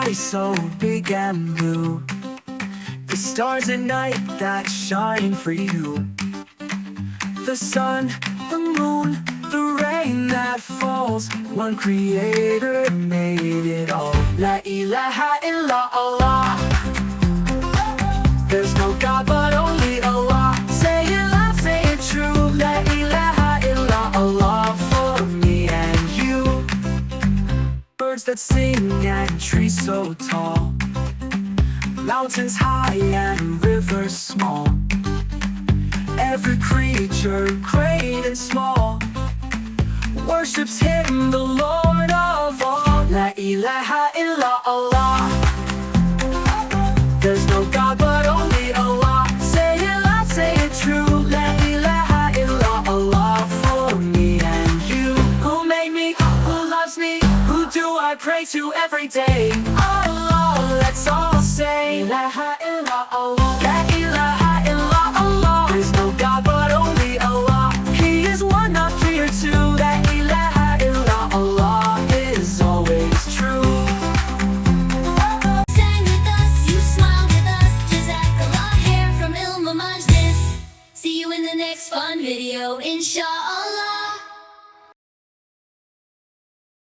sky so big and blue, the stars at night that shine for you, the sun, the moon, the rain that falls. One creator made it all. La ilaha illallah. There's no God but only Allah. Say it loud, say it true. La ilaha illallah for me and you. Birds that sing and trees so tall, mountains high and rivers small. Every creature, great and small, worships Him, the Lord of all. La ilaha illallah. There's no God but only Allah. Say it loud, say it true. La ilaha illallah for me and you. Who made me? Who loves me? Who do I pray to every day? Allah, let's all say La ilaha illallah. La ilaha illallah. There's no God but only Allah. He is one, not three or two. La ilaha illallah is always true. Sang with us, you smiled with us. Jazakallah, hair from ILM-O-MAJLIS. See you in the next fun video, inshallah.